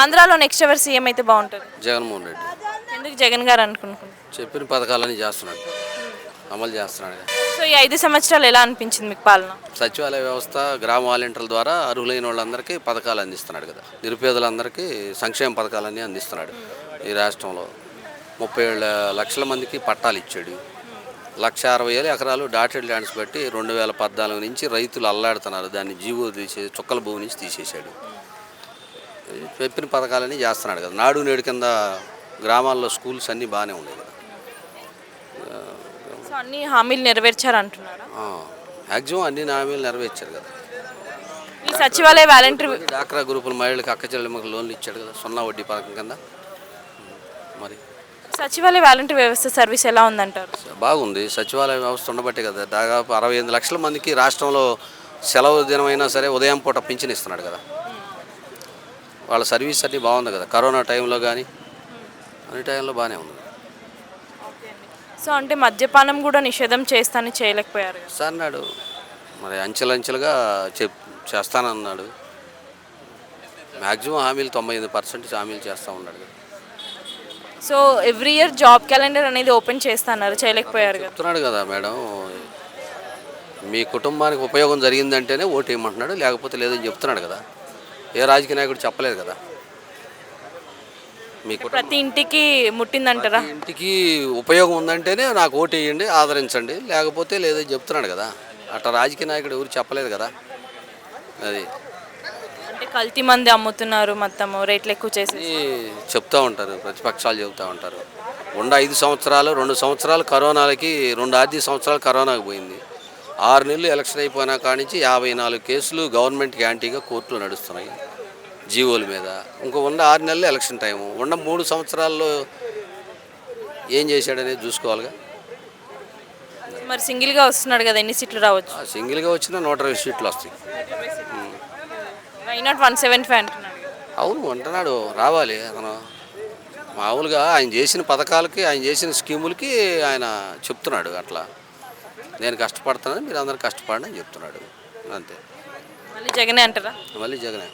ఆంధ్రాలో నెక్స్ట్ ఎవరు సీఎం అయితే బాగుంటుంది? జగన్మోహన్ రెడ్డి ఎందుకు జగన్ గారు అనుకుంటున్నారు? చెప్పిన పథకాలన్నీ చేస్తున్నాడు, అమలు చేస్తున్నాడు. సో ఈ 5 సంవత్సరాలు ఎలా అనిపించింది మీకు పాలన? సచివాలయ వ్యవస్థ, గ్రామ వాలంటీర్ల ద్వారా అర్హులైన వాళ్ళందరికీ పథకాలు అందిస్తున్నాడు కదా. నిరుపేదలందరికీ సంక్షేమ పథకాలన్నీ అందిస్తున్నాడు. ఈ రాష్ట్రంలో 37 లక్షల మందికి పట్టాలు ఇచ్చాడు. 1,60,000 ఎకరాలు డాటెడ్ ల్యాండ్స్ బట్టి 2014 నుంచి రైతులు అల్లాడుతున్నారు. దాన్ని జీవో తీసేసి చుక్కల భూమి నుంచి తీసేశాడు. చెప్పిన పథకాలన్నీ చేస్తున్నాడు కదా. నాడు నేడు కింద గ్రామాల్లో స్కూల్స్ అన్నీ బాగానే ఉన్నాయి కదా. సో అన్ని హామీలు నెరవేర్చారు అంటున్నారా? మ్యాక్సిమం అన్ని హామీలు నెరవేర్చారు కదా. ఈ సచివాలయ వాలంటీర్ డాక్రా గ్రూపుల మహిళలకు అక్క చెల్లెమ్మకు లోన్లు ఇచ్చాడు కదా, 0 వడ్డీ పథకం కింద. మరి సచివాలయ వాలంటీర్ వ్యవస్థ సర్వీస్ ఎలా ఉందంటారు? బాగుంది. సచివాలయ వ్యవస్థ ఉండబట్టే కదా దాదాపు 68 లక్షల మందికి రాష్ట్రంలో సెలవు దినమైనా సరే ఉదయం పూట పింఛన్ ఇస్తున్నాడు కదా. వాళ్ళ సర్వీస్ అన్నీ బాగుంది కదా. కరోనా టైంలో కానీ అన్ని టైంలో బాగానే ఉంది. సో అంటే మద్యపానం కూడా నిషేధం చేస్తానని చేయలేకపోయారు సార్ అన్నాడు, మరి అంచెలంచెలుగా చేస్తానన్నాడు. మ్యాక్సిమం హామీలు 98% హామీలు చేస్తూ ఉన్నాడు కదా. So every year job calendar అనేది ఓపెన్ చేస్తున్నారు, చేయలేకపోయారు కదా. చెప్తున్నాడు కదా మేడం, మీ కుటుంబానికి ఉపయోగం జరిగిందంటేనే ఓటు వేయమంటున్నాడు, లేకపోతే లేదని చెప్తున్నాడు కదా. ఏ రాజకీయ నాయకుడు చెప్పలేదు కదా. మీ ప్రతి ఇంటికి ముట్టిందంటారా? ఇంటికి ఉపయోగం ఉందంటేనే నాకు ఓటు వేయండి, ఆదరించండి, లేకపోతే లేదని చెప్తున్నాడు కదా. అట్లా రాజకీయ నాయకుడు ఎవరు చెప్పలేదు కదా. అది అంటే కల్తీ మంది అమ్ముతున్నారు, మొత్తం రేట్లు ఎక్కువ చేసి చెప్తూ ఉంటారు, ప్రతిపక్షాలు చెబుతూ ఉంటారు. 5 సంవత్సరాలు 2 సంవత్సరాలు కరోనాలకి, 2 ఆర్థిక సంవత్సరాలు కరోనాకి పోయింది. 6 నెలలు ఎలక్షన్ అయిపోయినా కానించి 54 కేసులు గవర్నమెంట్కి యాంటీగా కోర్టులో నడుస్తున్నాయి జీవోల మీద. ఇంకో 6 నెలలు ఎలక్షన్ టైము. 3 సంవత్సరాల్లో ఏం చేశాడనేది చూసుకోవాలిగా. మరి సింగిల్గా వస్తున్నాడు కదా, ఎన్ని సీట్లు రావచ్చు? సింగిల్గా వచ్చినా 120 సీట్లు వస్తాయి. వై నాట్ 175 అంటున్నాడు. అవును అంటున్నాడు, రావాలి. అతను మామూలుగా ఆయన చేసిన పథకాలకి, ఆయన చేసిన స్కీములకి ఆయన చెప్తున్నాడు. అట్లా నేను కష్టపడుతున్నాను, మీరు అందరూ కష్టపడండి అని చెప్తున్నాడు. అంతే. మళ్ళీ జగనే అంటారా? మళ్ళీ జగనే.